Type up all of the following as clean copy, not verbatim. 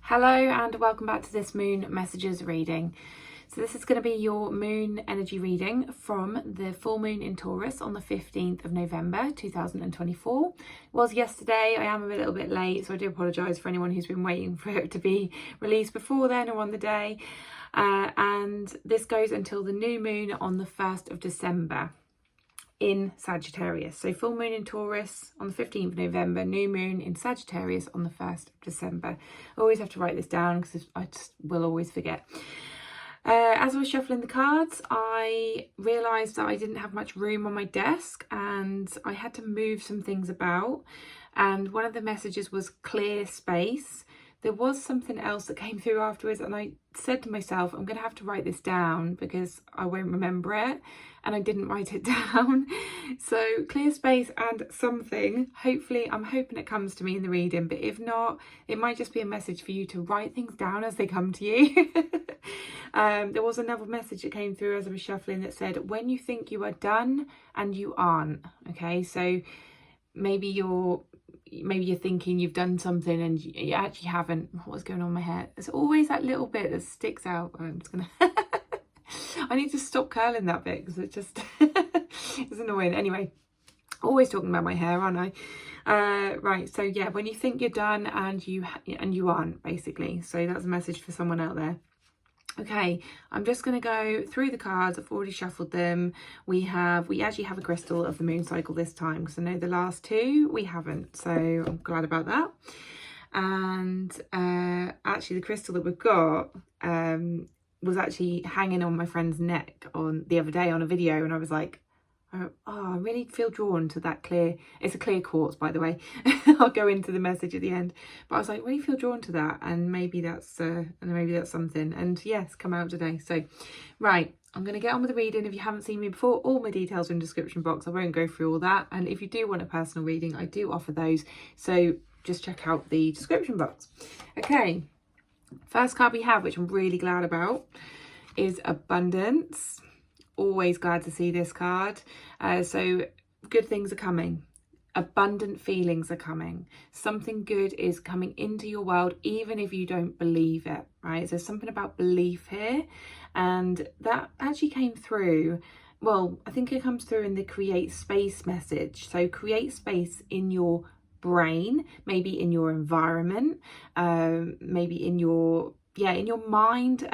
Hello and welcome back to this moon messages reading. So this is going to be your moon energy reading from the full moon in Taurus on the 15th of November 2024. It was yesterday. I am a little bit late, so I do apologise for anyone who's been waiting for it to be released before then or on the day. And this goes until the new moon on the 1st of December in Sagittarius. So full moon in Taurus on the 15th of November, new moon in Sagittarius on the 1st of December. I always have to write this down because I just will always forget. As I was shuffling the cards, I realised that I didn't have much room on my desk and I had to move some things about. And one of the messages was clear space. There was something else that came through afterwards and I said to myself, I'm going to have to write this down because I won't remember it. And I didn't write it down. So clear space and something. Hopefully, I'm hoping it comes to me in the reading, but if not, it might just be a message for you to write things down as they come to you. There was another message that came through as I was shuffling that said, when you think you are done and you aren't. Okay, so maybe you're thinking you've done something and you actually haven't. What's going on in my hair? There's always that little bit that sticks out. I'm just gonna I need to stop curling that bit because it just it's annoying. Anyway, always talking about my hair, aren't I? Right, so yeah, when you think you're done and you aren't, basically. So that's a message for someone out there. Okay, I'm just going to go through the cards. I've already shuffled them. We actually have a crystal of the moon cycle this time because I know the last two we haven't, so I'm glad about that. And actually the crystal that we've got was actually hanging on my friend's neck on the other day on a video, and I was like, oh, I really feel drawn to that clear. It's a clear quartz, by the way. I'll go into the message at the end, but I was like, really feel drawn to that, and maybe that's something. And yes, come out today. So right, I'm going to get on with the reading. If you haven't seen me before, all my details are in the description box. I won't go through all that, and if you do want a personal reading, I do offer those, so just check out the description box. Okay, first card we have, which I'm really glad about, is abundance. Always glad to see this card. So good things are coming. Abundant feelings are coming. Something good is coming into your world, even if you don't believe it, right? There's something about belief here, and that actually came through. Well, I think it comes through in the create space message. So create space in your brain, maybe in your environment, maybe in your mind.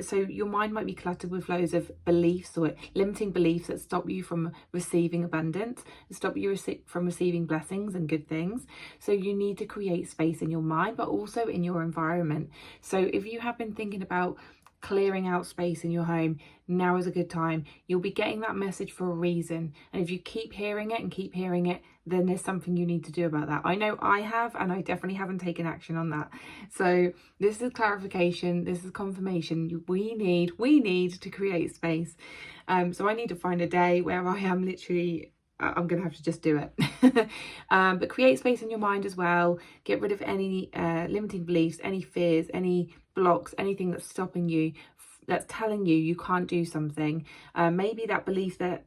So your mind might be cluttered with loads of beliefs or limiting beliefs that stop you from receiving abundance, stop you from receiving blessings and good things. So you need to create space in your mind, but also in your environment. So if you have been thinking about clearing out space in your home, now is a good time. You'll be getting that message for a reason, and if you keep hearing it, then there's something you need to do about that. I know I have, and I definitely haven't taken action on that. So this is clarification, this is confirmation. We need to create space. So I need to find a day where I am literally, I'm gonna have to just do it. But create space in your mind as well. Get rid of any limiting beliefs, any fears, any blocks, anything that's stopping you, that's telling you can't do something. Maybe that belief that,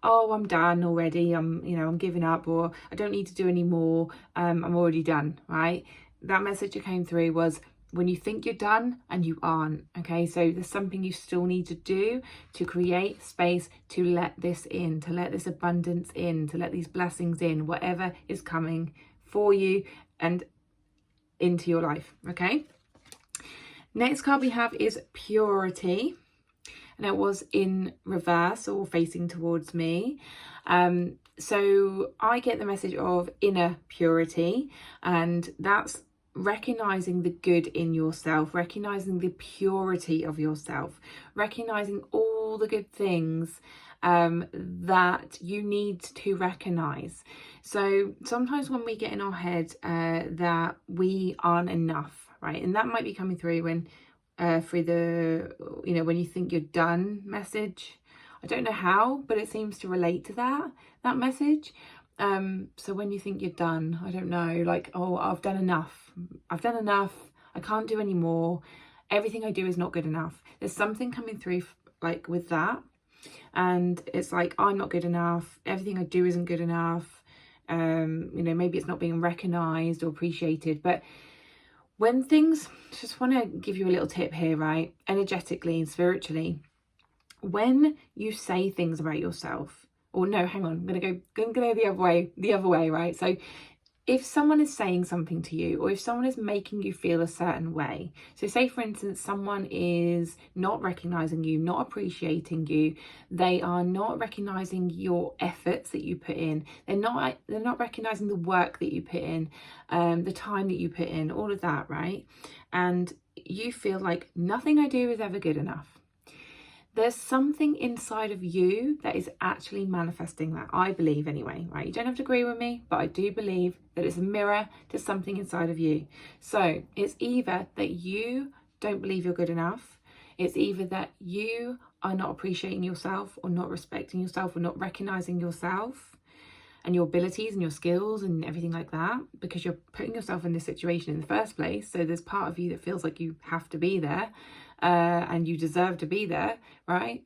oh, I'm done already, I'm giving up, or I don't need to do any more, I'm already done, right? That message that came through was, when you think you're done and you aren't. Okay, so there's something you still need to do to create space to let this in, to let this abundance in, to let these blessings in, whatever is coming for you and into your life. Okay, next card we have is purity, and it was in reverse or facing towards me. So I get the message of inner purity, and that's recognizing the good in yourself, recognizing the purity of yourself, recognizing all the good things that you need to recognize. So sometimes when we get in our head that we aren't enough, right, and that might be coming through when through the when you think you're done message. I don't know how, but it seems to relate to that message. So when you think you're done, I don't know, like, oh, I've done enough, I can't do any more, everything I do is not good enough. There's something coming through like with that, and it's like, I'm not good enough, everything I do isn't good enough. Maybe it's not being recognized or appreciated, but When things, just want to give you a little tip here, right? Energetically and spiritually, when you say things about yourself, or no, hang on, I'm gonna go the other way, right? So if someone is saying something to you, or if someone is making you feel a certain way, so say for instance someone is not recognizing you, not appreciating you, they are not recognizing your efforts that you put in, they're not recognizing the work that you put in, the time that you put in, all of that, right? And you feel like nothing I do is ever good enough. There's something inside of you that is actually manifesting that, I believe anyway, right? You don't have to agree with me, but I do believe that it's a mirror to something inside of you. So it's either that you don't believe you're good enough, it's either that you are not appreciating yourself, or not respecting yourself, or not recognizing yourself and your abilities and your skills and everything like that, because you're putting yourself in this situation in the first place. So there's part of you that feels like you have to be there, and you deserve to be there, right?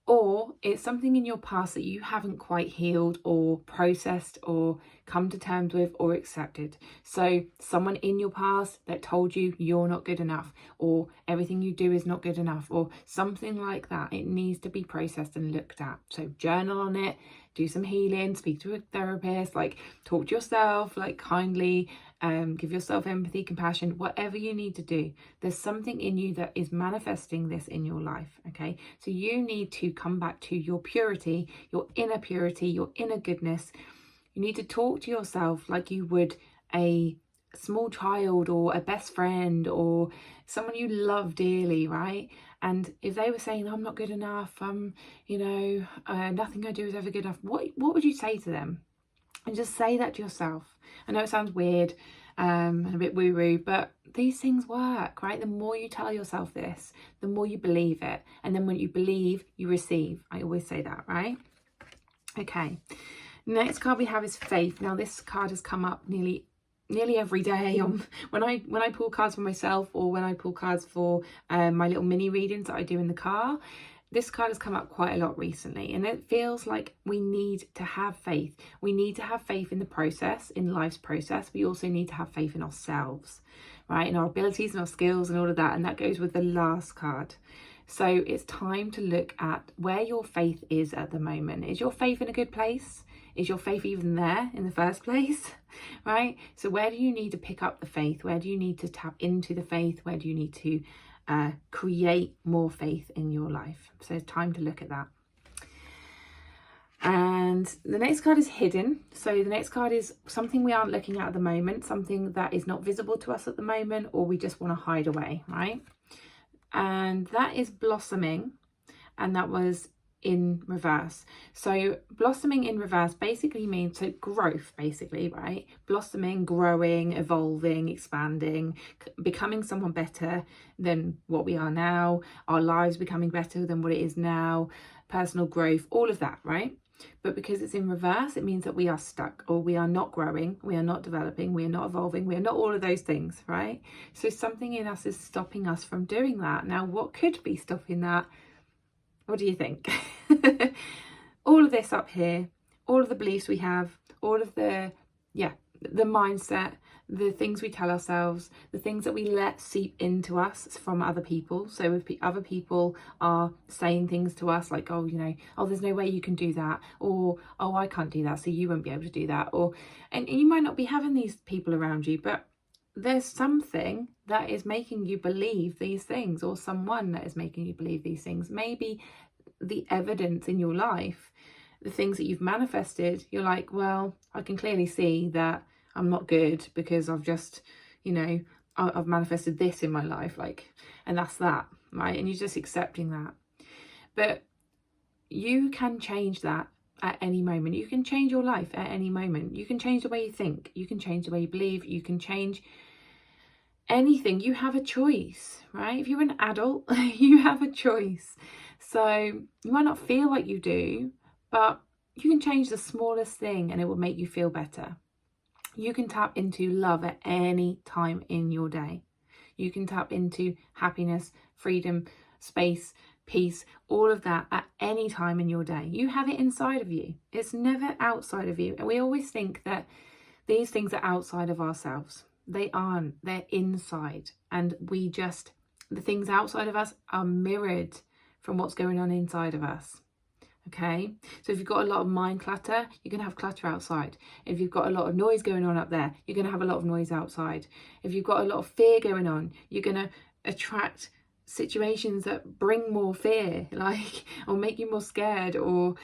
Or it's something in your past that you haven't quite healed or processed or come to terms with or accepted. So someone in your past that told you you're not good enough, or everything you do is not good enough, or something like that. It needs to be processed and looked at. So journal on it, do some healing, speak to a therapist, like talk to yourself, like kindly, give yourself empathy, compassion, whatever you need to do. There's something in you that is manifesting this in your life, okay? So you need to come back to your purity, your inner goodness. You need to talk to yourself like you would a small child, or a best friend, or someone you love dearly, right? And if they were saying, I'm not good enough, nothing I do is ever good enough, what would you say to them? And just say that to yourself. I know it sounds weird and a bit woo-woo, but these things work, right? The more you tell yourself this, the more you believe it. And then when you believe, you receive. I always say that, right? Okay. Next card we have is Faith. Now this card has come up nearly every day when I pull cards for myself, or when I pull cards for my little mini readings that I do in the car. This card has come up quite a lot recently, and it feels like we need to have faith. We need to have faith in the process, in life's process. We also need to have faith in ourselves, right? In our abilities and our skills and all of that. And that goes with the last card. So it's time to look at where your faith is at the moment. Is your faith in a good place? Is your faith even there in the first place, right? So where do you need to pick up the faith? Where do you need to tap into the faith? Where do you need to create more faith in your life? So it's time to look at that. And the next card is Hidden. So the next card is something we aren't looking at the moment, something that is not visible to us at the moment, or we just want to hide away, right? And that is Blossoming, and that was in reverse. So blossoming in reverse basically means growth, basically, right? Blossoming, growing, evolving, expanding, becoming someone better than what we are now, our lives becoming better than what it is now, personal growth, all of that, right? But because it's in reverse, it means that we are stuck, or we are not growing, we are not developing, we are not evolving, we are not all of those things, right? So something in us is stopping us from doing that. Now, what could be stopping that? What do you think? All of this up here, all of the beliefs we have, all of the mindset, the things we tell ourselves, the things that we let seep into us from other people. So if other people are saying things to us like, oh, there's no way you can do that, or, oh, I can't do that, so you won't be able to do that, and you might not be having these people around you, but there's something that is making you believe these things, or someone that is making you believe these things. Maybe the evidence in your life, the things that you've manifested, you're like, well, I can clearly see that I'm not good because I've just, I've manifested this in my life, and that's that, right? And you're just accepting that. But you can change that at any moment. You can change your life at any moment. You can change the way you think. You can change the way you believe. You can change anything. You have a choice, right? If you're an adult, you have a choice. So you might not feel like you do, but you can change the smallest thing and it will make you feel better. You can tap into love at any time in your day. You can tap into happiness, freedom, space, peace, all of that at any time in your day. You have it inside of you. It's never outside of you. And we always think that these things are outside of ourselves. They aren't. They're inside. And the things outside of us are mirrored from what's going on inside of us. Okay, so if you've got a lot of mind clutter, you're going to have clutter outside. If you've got a lot of noise going on up there, you're going to have a lot of noise outside. If you've got a lot of fear going on, you're going to attract situations that bring more fear, like, or make you more scared, or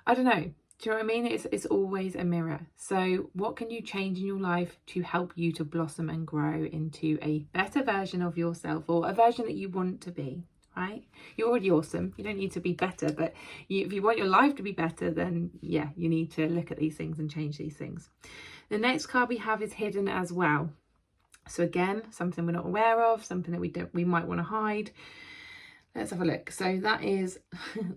I don't know. Do you know what I mean? It's always a mirror. So what can you change in your life to help you to blossom and grow into a better version of yourself, or a version that you want to be? Right? You're already awesome. You don't need to be better, but if you want your life to be better, then yeah, you need to look at these things and change these things. The next card we have is hidden as well. So again, something we're not aware of, something that we might want to hide. Let's have a look. So that is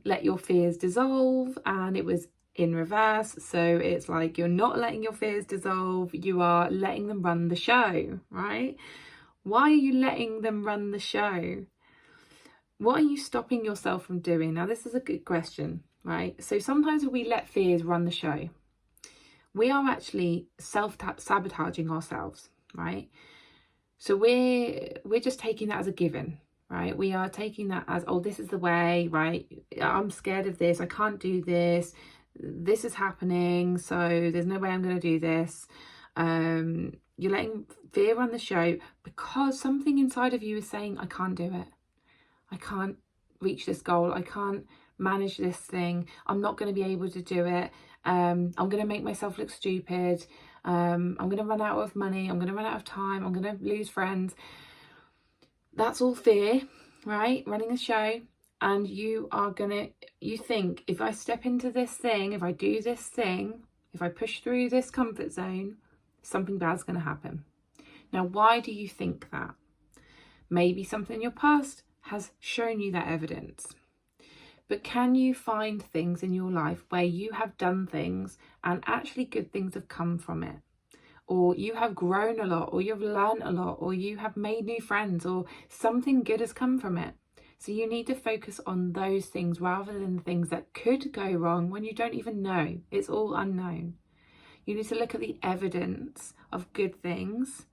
let your fears dissolve, and it was in reverse. So it's like you're not letting your fears dissolve, you are letting them run the show, right? Why are you letting them run the show? What are you stopping yourself from doing? Now, this is a good question, right? So sometimes when we let fears run the show, we are actually self-sabotaging ourselves, right? So we're just taking that as a given, right? We are taking that as, oh, this is the way, right? I'm scared of this. I can't do this. This is happening. So there's no way I'm going to do this. You're letting fear run the show because something inside of you is saying, I can't do it. I can't reach this goal. I can't manage this thing. I'm not going to be able to do it. I'm going to make myself look stupid. I'm going to run out of money. I'm going to run out of time. I'm going to lose friends. That's all fear, right? Running a show. And you think, if I step into this thing, if I do this thing, if I push through this comfort zone, something bad's going to happen. Now, why do you think that? Maybe something in your past has shown you that evidence. But can you find things in your life where you have done things and actually good things have come from it? Or you have grown a lot, or you've learned a lot, or you have made new friends, or something good has come from it. So you need to focus on those things rather than the things that could go wrong when you don't even know. It's all unknown. You need to look at the evidence of good things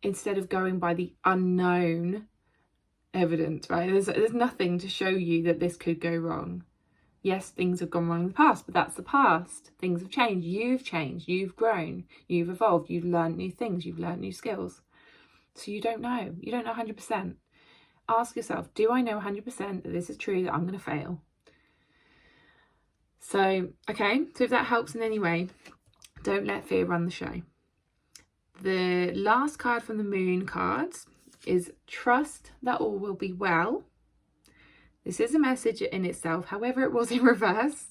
instead of going by the unknown evidence, right? There's nothing to show you that this could go wrong. Yes, things have gone wrong in the past, but that's the past. Things have changed, you've grown, you've evolved, you've learned new things, you've learned new skills. So you don't know 100%. Ask yourself, do I know 100% that this is true, that I'm going to fail? So, okay, so if that helps in any way, don't let fear run the show. The last card from the moon cards is trust that all will be well. This is a message in itself, however it was in reverse.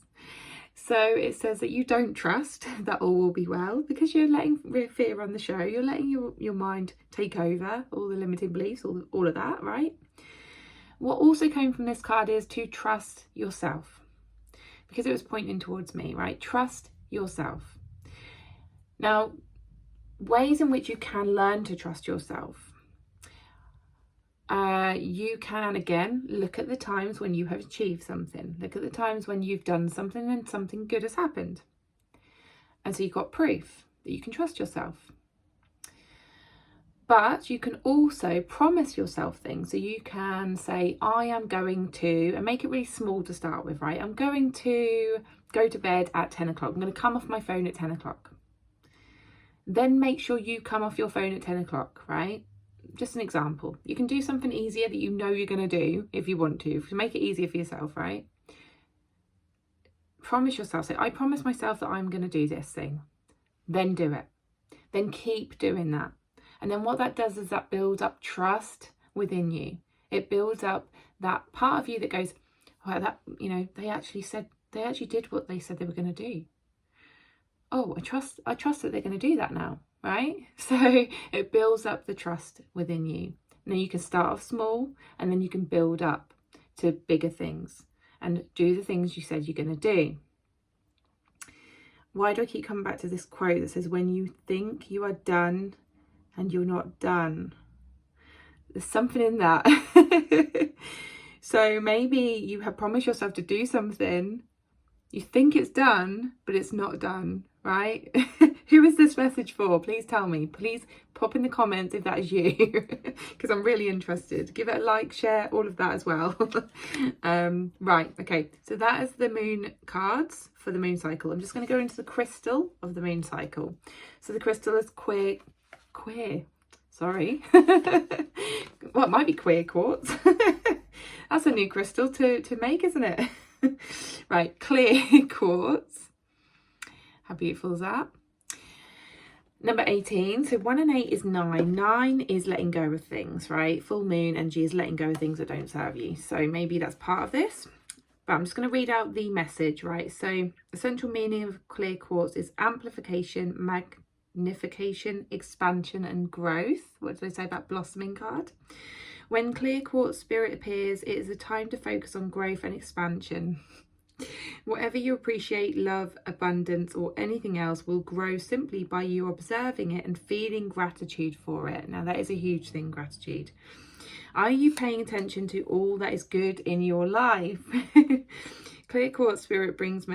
So it says that you don't trust that all will be well because you're letting fear run the show. You're letting your mind take over, all the limiting beliefs, all of that, right? What also came from this card is to trust yourself, because it was pointing towards me, right? Trust yourself. Now, ways in which you can learn to trust yourself. You can, again, look at the times when you have achieved something. Look at the times when you've done something and something good has happened. And so you've got proof that you can trust yourself. But you can also promise yourself things. So you can say, I am going to, and make it really small to start with, right? I'm going to go to bed at 10 o'clock. I'm going to come off my phone at 10 o'clock. Then make sure you come off your phone at 10 o'clock, right? Just an example. You can do something easier that you know you're going to do if you want to make it easier for yourself, right? Promise yourself, say, I promise myself that I'm going to do this thing. Then do it. Then keep doing that. And then what that does is that builds up trust within you. It builds up that part of you that goes, oh, that, they actually did what they said they were going to do. Oh, I trust that they're going to do that now. Right? So it builds up the trust within you. Now you can start off small and then you can build up to bigger things and do the things you said you're going to do. Why do I keep coming back to this quote that says, when you think you are done and you're not done? There's something in that. So maybe you have promised yourself to do something You think it's done, but it's not done, right? Who is this message for? Please tell me. Please pop in the comments if that is you, because I'm really interested. Give it a like, share, all of that as well. Right, okay. So that is the moon cards for the moon cycle. I'm just going to go into the crystal of the moon cycle. So the crystal is queer. Sorry. Well, it might be queer quartz. That's a new crystal to make, isn't it? Right, clear quartz. How beautiful is that? Number 18. So 1 and 8 is 9. 9 is letting go of things, right? Full moon energy is letting go of things that don't serve you. So maybe that's part of this. But I'm just going to read out the message, right? So the central meaning of clear quartz is amplification, magnification, expansion, and growth. What did I say about blossoming card? When clear quartz spirit appears, it is a time to focus on growth and expansion. Whatever you appreciate, love, abundance, or anything else will grow simply by you observing it and feeling gratitude for it. Now, that is a huge thing, gratitude. Are you paying attention to all that is good in your life? Clear quartz spirit brings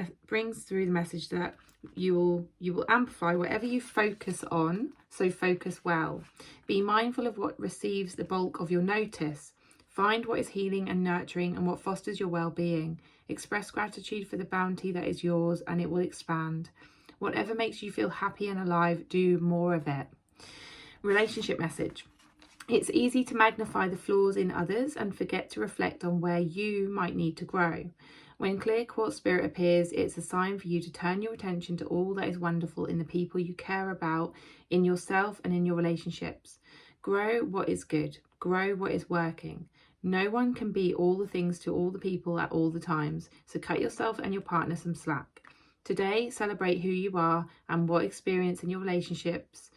through the message that you will amplify whatever you focus on, so focus well. Be mindful of what receives the bulk of your notice. Find what is healing and nurturing and what fosters your well-being. Express gratitude for the bounty that is yours and it will expand. Whatever makes you feel happy and alive, do more of it. Relationship message. It's easy to magnify the flaws in others and forget to reflect on where you might need to grow. When clear quartz spirit appears, it's a sign for you to turn your attention to all that is wonderful in the people you care about, in yourself and in your relationships. Grow what is good. Grow what is working. No one can be all the things to all the people at all the times, so cut yourself and your partner some slack. Today, celebrate who you are and what experience in your relationships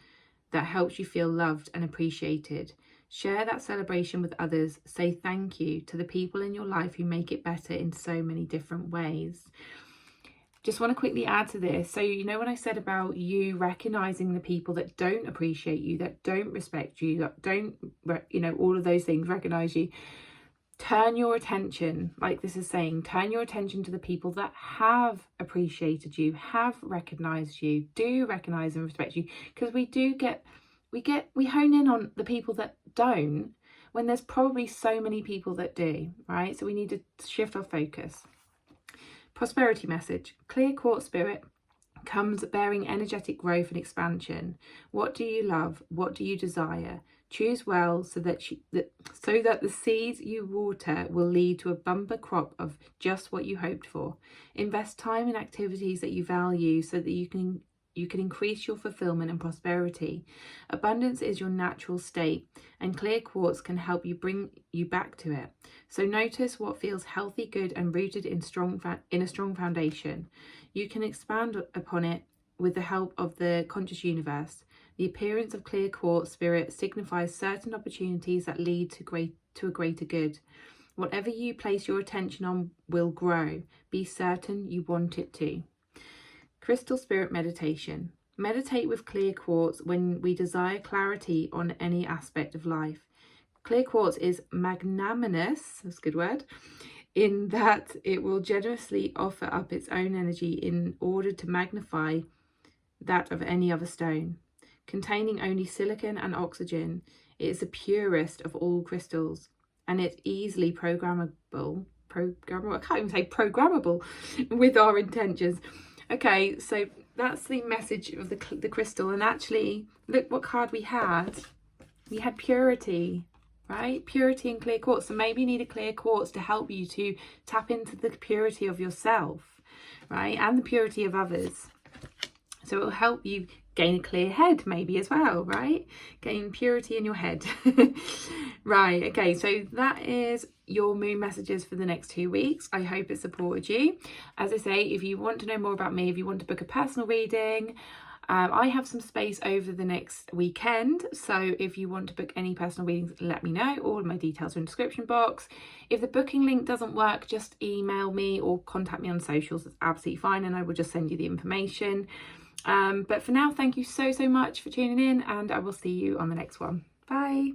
that helps you feel loved and appreciated. Share that celebration with others. Say thank you to the people in your life who make it better in so many different ways. Just want to quickly add to this. So, you know, when I said about you recognizing the people that don't appreciate you, that don't respect you, that don't, you know, all of those things, recognize you. Turn your attention, like this is saying, turn your attention to the people that have appreciated you, have recognized you, do recognize and respect you, because we hone in on the people that don't when there's probably so many people that do, right? So we need to shift our focus. Prosperity message. Clear quartz spirit comes bearing energetic growth and expansion. What do you love? What do you desire? Choose well so that the seeds you water will lead to a bumper crop of just what you hoped for. Invest time in activities that you value so that you can increase your fulfillment and prosperity. Abundance is your natural state, and clear quartz can help you bring you back to it. So notice what feels healthy, good, and rooted in a strong foundation. You can expand upon it with the help of the conscious universe. The appearance of clear quartz spirit signifies certain opportunities that lead to a greater good. Whatever you place your attention on will grow. Be certain you want it to. Crystal spirit meditation. Meditate with clear quartz when we desire clarity on any aspect of life. Clear quartz is magnanimous, that's a good word, in that it will generously offer up its own energy in order to magnify that of any other stone. Containing only silicon and oxygen, it is the purest of all crystals, and it's easily programmable, I can't even say programmable, with our intentions. Okay, so that's the message of the crystal. And actually, look what card we had. We had purity, right? Purity and clear quartz. So maybe you need a clear quartz to help you to tap into the purity of yourself, right? And the purity of others. So it will help you gain a clear head maybe as well, right? Gain purity in your head. Right, okay, so that is your moon messages for the next 2 weeks. I hope it supported you. As I say, if you want to know more about me, if you want to book a personal reading, I have some space over the next weekend. So if you want to book any personal readings, let me know. All of my details are in the description box. If the booking link doesn't work, just email me or contact me on socials. It's absolutely fine, and I will just send you the information. But for now, thank you so much for tuning in, and I will see you on the next one. Bye.